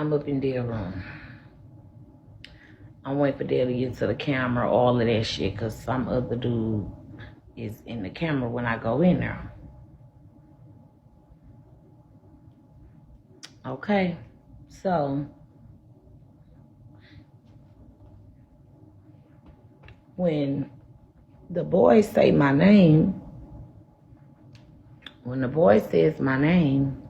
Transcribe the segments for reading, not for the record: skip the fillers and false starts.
I'm up in their room. I'm waiting for Dale to get to the camera, all of that shit, because some other dude is in the camera when I go in there. Okay, so when the boy say my name, when the boy says my name,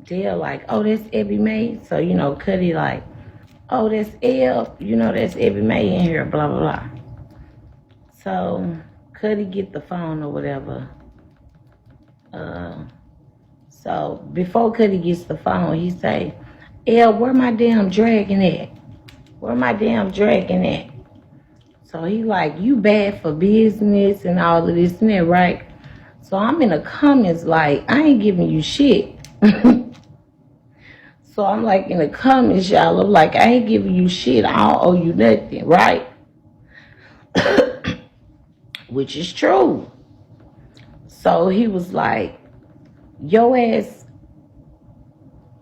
Dale like, oh, that's Ebby May. So, you know, Kutty like, oh, that's L. You know, that's Ebby May in here, blah, blah, blah. So, Kutty get the phone or whatever. So, before Kutty gets the phone, he say, L, where my damn dragon at? Where my damn dragon at? So, he like, you bad for business and all of this and that, right? So, I'm in the comments like, I ain't giving you shit. So I'm like in the comments, y'all, I'm like, I ain't giving you shit. I don't owe you nothing, right? Which is true. So he was like, yo ass,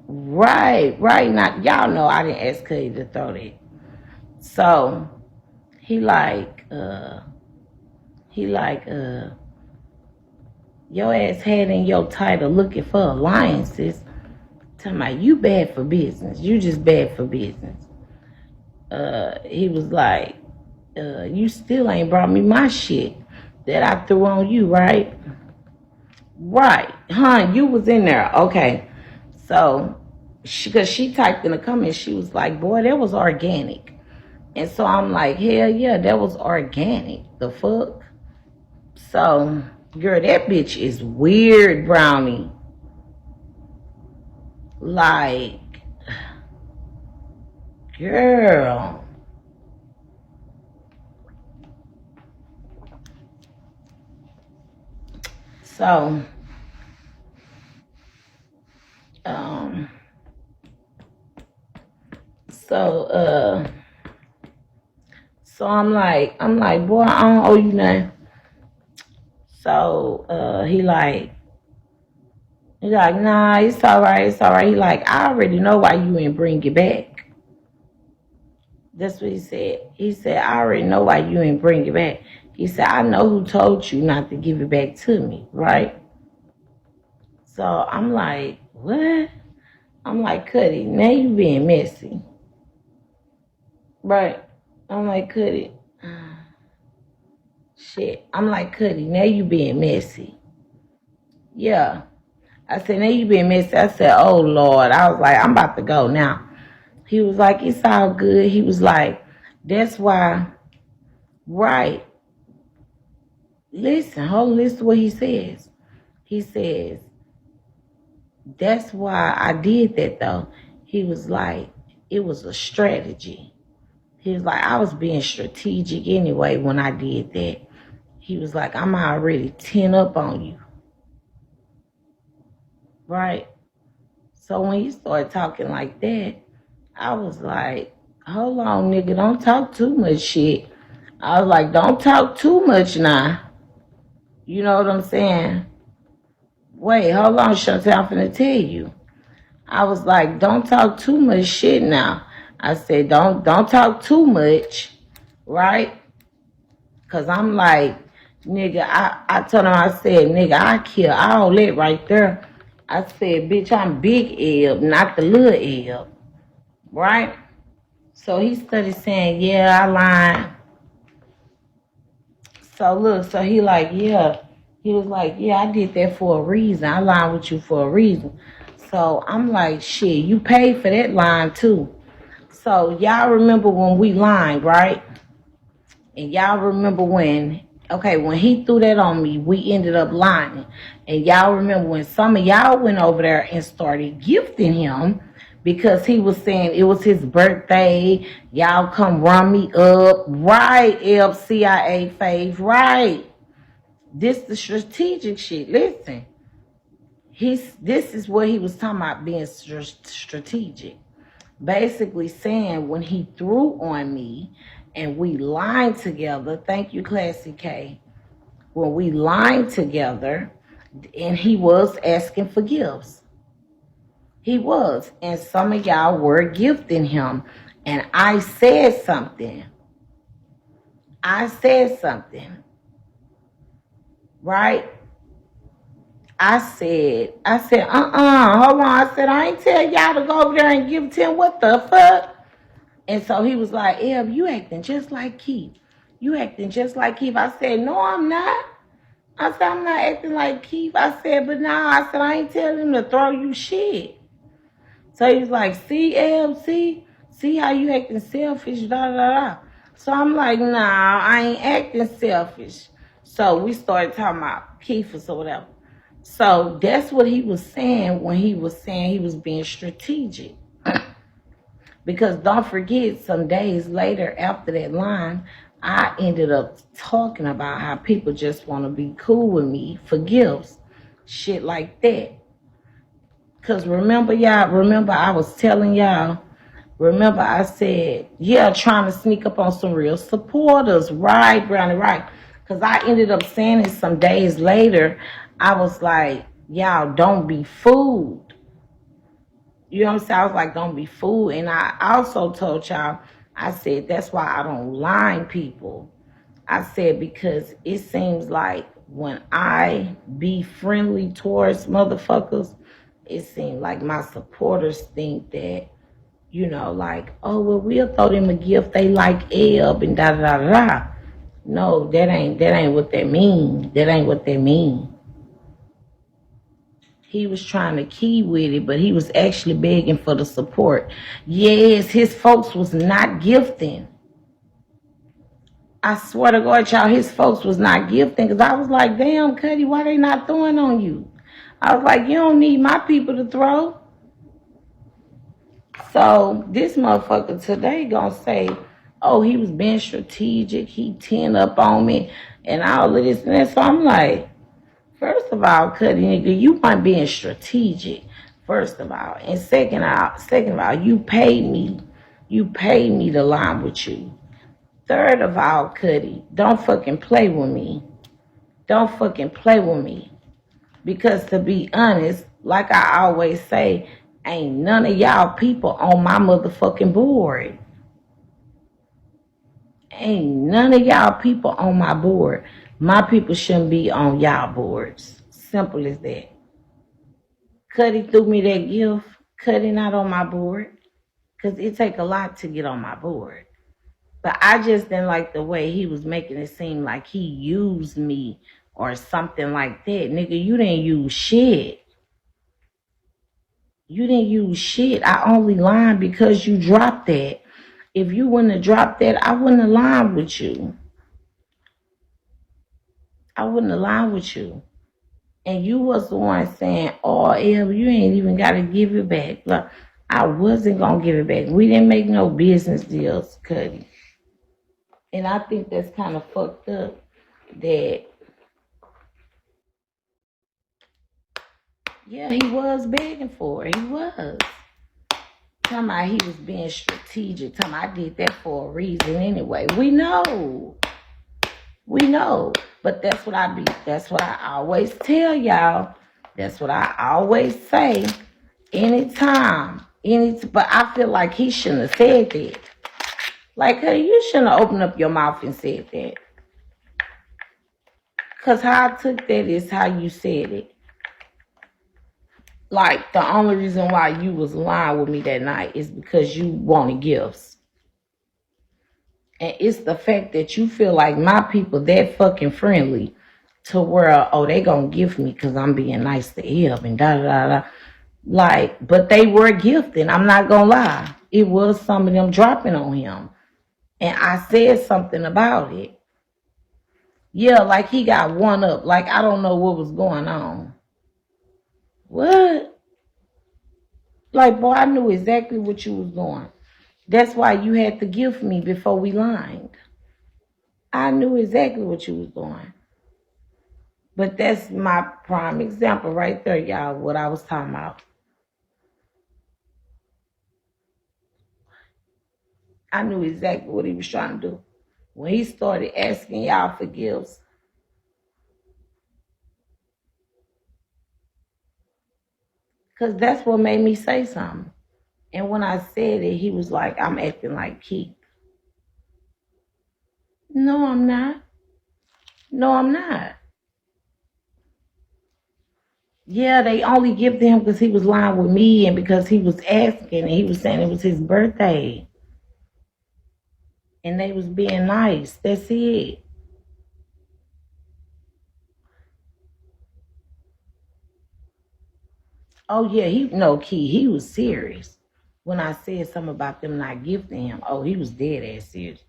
right. Now, y'all know I didn't ask Cuddy to throw that. So he like, your ass had in your title looking for alliances. Talking about you bad for business. You just bad for business. He was like, you still ain't brought me my shit that I threw on you, right? Right. Huh, you was in there. Okay. So, because she typed in the comments, she was like, boy, that was organic. And so I'm like, hell yeah, that was organic. The fuck? So, girl, that bitch is weird, Brownie. Like, girl. So, so I'm like, boy, I don't owe you nothing. So, he like, nah, it's all right. He like, I already know why you ain't bring it back. That's what he said. He said, I already know why you ain't bring it back. He said, I know who told you not to give it back to me, right? So I'm like, what? I'm like, Cuddy, now you being messy. Right? I'm like, Cuddy. Shit. I'm like, Cuddy, now you being messy. Yeah. I said, now you being messy. I said, oh, Lord. I was like, I'm about to go now. He was like, it's all good. He was like, that's why, right. Listen to what he says. He says, that's why I did that, though. He was like, it was a strategy. He was like, I was being strategic anyway when I did that. He was like, I'm already 10 up on you. Right? So when you started talking like that, I was like, hold on, nigga, don't talk too much shit. I was like, don't talk too much now. You know what I'm saying? Wait, hold on, Chantel, I'm finna tell you. I was like, don't talk too much shit now. I said, don't talk too much, right? Because I'm like, nigga, I told him, I said, nigga, I kill all that right there. I said, bitch, I'm big Eb, not the little Eb, right? So he started saying, yeah, I lied. So look, so he like, yeah. He was like, yeah, I did that for a reason. I lied with you for a reason. So I'm like, shit, you paid for that line too. So y'all remember when we lied, right? And y'all remember when he threw that on me, we ended up lying. And y'all remember when some of y'all went over there and started gifting him because he was saying it was his birthday. Y'all come run me up. Right, LCIA fave, right. This the strategic shit. Listen. This is what he was talking about being strategic. Basically saying when he threw on me and we lied together, thank you, Classy K. When we lied together, And he was asking for gifts. He was. And some of y'all were gifting him. And I said something. Right? Hold on. I said, I ain't tell y'all to go over there and give 10. What the fuck? And so he was like, Eb, you acting just like Keith. You acting just like Keith. I said, no, I'm not. I said, I'm not acting like Keith. I said, but nah, I said, I ain't telling him to throw you shit. So he was like, see, Eb, see how you acting selfish, da, da, da. So I'm like, nah, I ain't acting selfish. So we started talking about Keith's or whatever. So that's what he was saying when he was saying he was being strategic. Because don't forget, some days later after that line, I ended up talking about how people just want to be cool with me for gifts. Shit like that. Because remember I was telling y'all, remember I said, yeah, trying to sneak up on some real supporters. Right, Brownie, right. Because I ended up saying it some days later. I was like, y'all, don't be fooled. You know what I'm saying? I was like, don't be fooled. And I also told y'all, I said, that's why I don't line people. I said, because it seems like when I be friendly towards motherfuckers, it seems like my supporters think that, you know, like, oh, well, we'll throw them a gift. They like Eb and da da da da. No, that ain't what that mean. That ain't what that mean. He was trying to key with it, but he was actually begging for the support. Yes, his folks was not gifting. I swear to God, y'all, his folks was not gifting. Because I was like, damn, Kutty, why they not throwing on you? I was like, you don't need my people to throw. So this motherfucker today gonna say, oh, he was being strategic. He 10 up on me and all of this and that. So I'm like, first of all, Kutty, nigga, you weren't being strategic. First of all. And second of all, you paid me. You paid me to line with you. Third of all, Kutty, don't fucking play with me. Don't fucking play with me. Because to be honest, like I always say, ain't none of y'all people on my motherfucking board. Ain't none of y'all people on my board. My people shouldn't be on y'all boards. Simple as that. Kutty threw me that gift. Kutty not on my board. Because it take a lot to get on my board. But I just didn't like the way he was making it seem like he used me or something like that. Nigga, you didn't use shit. You didn't use shit. I only lied because you dropped that. If you wouldn't have dropped that, I wouldn't have lied with you. I wouldn't have lied with you. And you was the one saying, oh, Eb, you ain't even got to give it back. Look, I wasn't going to give it back. We didn't make no business deals, Kutty. And I think that's kind of fucked up that, yeah, he was begging for it. He was. Talking about he was being strategic. Talking about I did that for a reason anyway. We know. But that's what I always tell y'all. That's what I always say. But I feel like he shouldn't have said that. Like, hey, you shouldn't have opened up your mouth and said that. Because how I took that is how you said it. Like, the only reason why you was lying with me that night is because you wanted gifts. And it's the fact that you feel like my people that fucking friendly to where, oh, they gonna gift me because I'm being nice to Eb and da da da da. Like, but they were gifting. I'm not gonna lie. It was some of them dropping on him. And I said something about it. Yeah, like he got one up. Like, I don't know what was going on. What? Like, boy, I knew exactly what you was doing. That's why you had to gift me before we lined. I knew exactly what you was doing. But that's my prime example right there, y'all, what I was talking about. I knew exactly what he was trying to do. When he started asking y'all for gifts, Cause that's what made me say something. And when I said it, he was like, I'm acting like Keith. No, I'm not. No, I'm not. Yeah, they only give to him because he was lying with me and because he was asking and he was saying it was his birthday. And they was being nice. That's it. Oh yeah, he no Key. He was serious. When I said something about them not gifting him, oh, he was dead ass serious.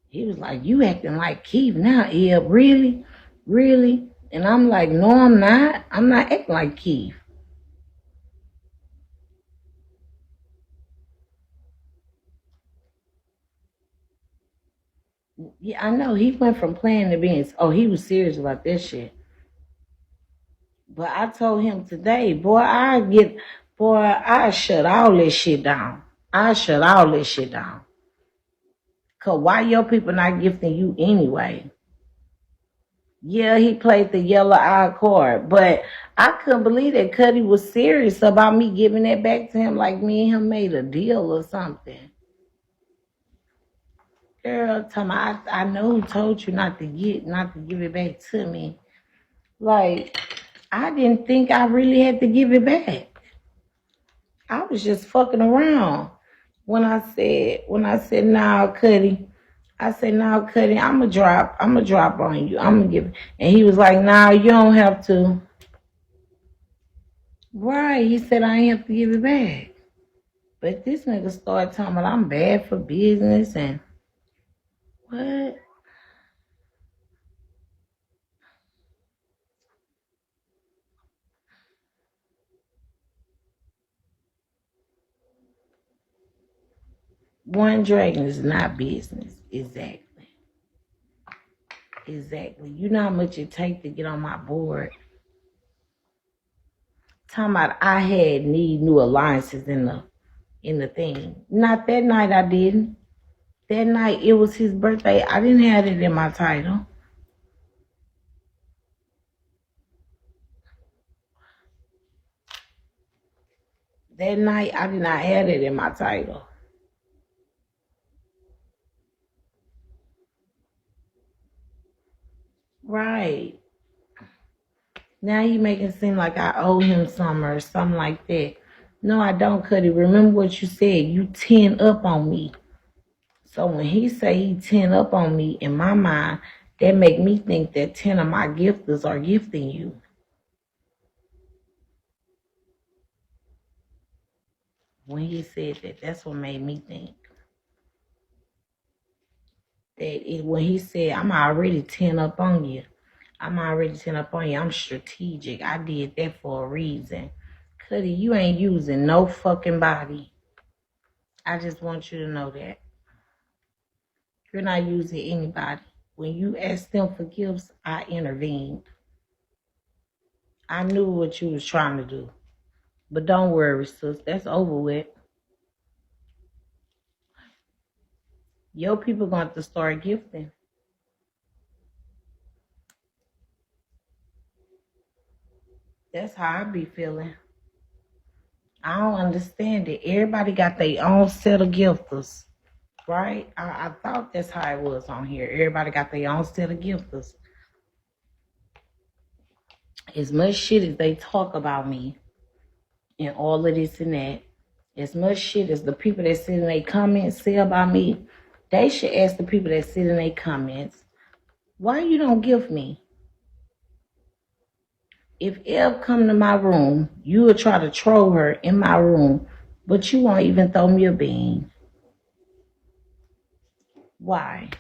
He was like, "You acting like Keith now, Eb? Really, really?" And I'm like, "No, I'm not. I'm not acting like Keith." Yeah, I know. He went from playing to being. Oh, he was serious about this shit. But I told him today, boy, I shut all this shit down. I shut all this shit down. Cause why your people not gifting you anyway? Yeah, he played the yellow eye card, but I couldn't believe that Cuddy was serious about me giving that back to him, like me and him made a deal or something. Girl, tell me, I know who told you not to give it back to me. Like, I didn't think I really had to give it back. I was just fucking around. When I said now, Cuddy, I said now, Cuddy, I'ma drop on you. I'ma give it. And he was like, nah, you don't have to. Right. He said I ain't have to give it back. But this nigga started talking about I'm bad for business and what? One dragon is not business. Exactly. Exactly. You know how much it take to get on my board. Talking about I had need new alliances in the thing. Not that night I didn't. That night it was his birthday. I didn't have it in my title. That night I did not have it in my title. Right. Now you make it seem like I owe him some or something like that. No, I don't, Cuddy. Remember what you said. You 10 up on me. So when he say he 10 up on me, in my mind, that make me think that 10 of my gifters are gifting you. When he said that, that's what made me think. When he said, I'm already 10 up on you. I'm already 10 up on you. I'm strategic. I did that for a reason. Cuddy, you ain't using no fucking body. I just want you to know that. You're not using anybody. When you asked them for gifts, I intervened. I knew what you was trying to do. But don't worry, sis. That's over with. Your people going to start gifting. That's how I be feeling. I don't understand it. Everybody got their own set of gifters, right? I thought that's how it was on here. Everybody got their own set of gifters. As much shit as they talk about me and all of this and that, as much shit as the people that sit in their comments say about me, they should ask the people that sit in their comments, why you don't give me? If Ev come to my room, you will try to troll her in my room, but you won't even throw me a bean. Why?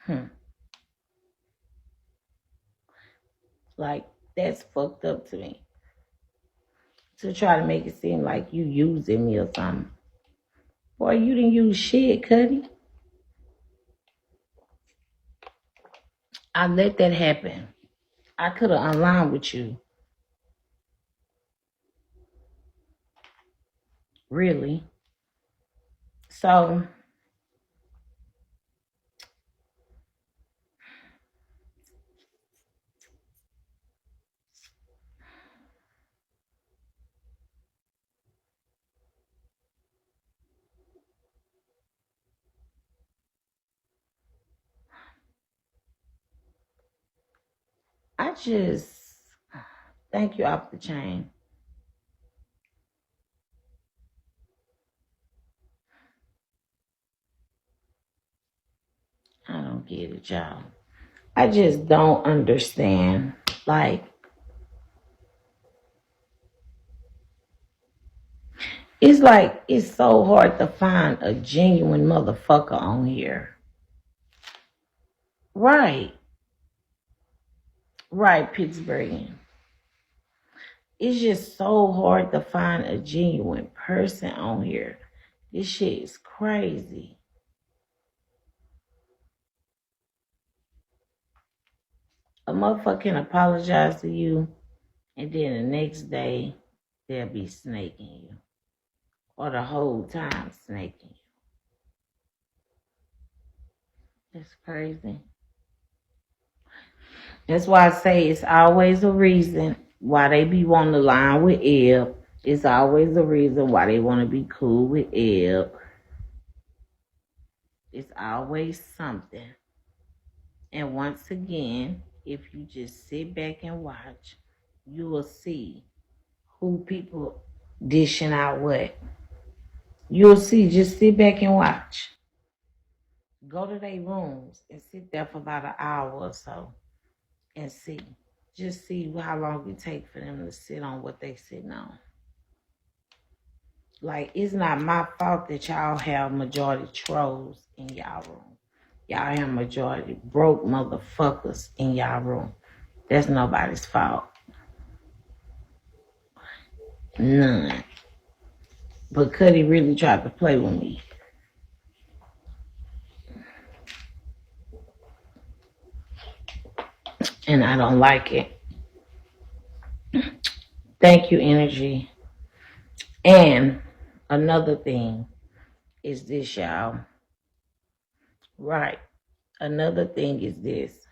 Hmm. Like, that's fucked up to me. To try to make it seem like you using me or something. Boy, you didn't use shit, Cuddy. I let that happen. I could have unlined with you. Really. So I just thank you off the chain. I don't get it, y'all. I just don't understand. Like, it's like it's so hard to find a genuine motherfucker on here. Right. Right, Pittsburgh. It's just so hard to find a genuine person on here. This shit is crazy. A motherfucker can apologize to you, and then the next day they'll be snaking you, or the whole time snaking you. That's crazy. That's why I say it's always a reason why they be wanting to line with Eb. It's always a reason why they want to be cool with Eb. It's always something. And once again, if you just sit back and watch, you will see who people dishing out what. You'll see, just sit back and watch. Go to their rooms and sit there for about an hour or so and see. Just see how long it takes for them to sit on what they sitting on. Like, it's not my fault that y'all have majority trolls in y'all room. Y'all have majority broke motherfuckers in y'all room. That's nobody's fault. None. But Kutty really tried to play with me. And I don't like it. Thank you, energy. And another thing is this, y'all. Right. Another thing is this.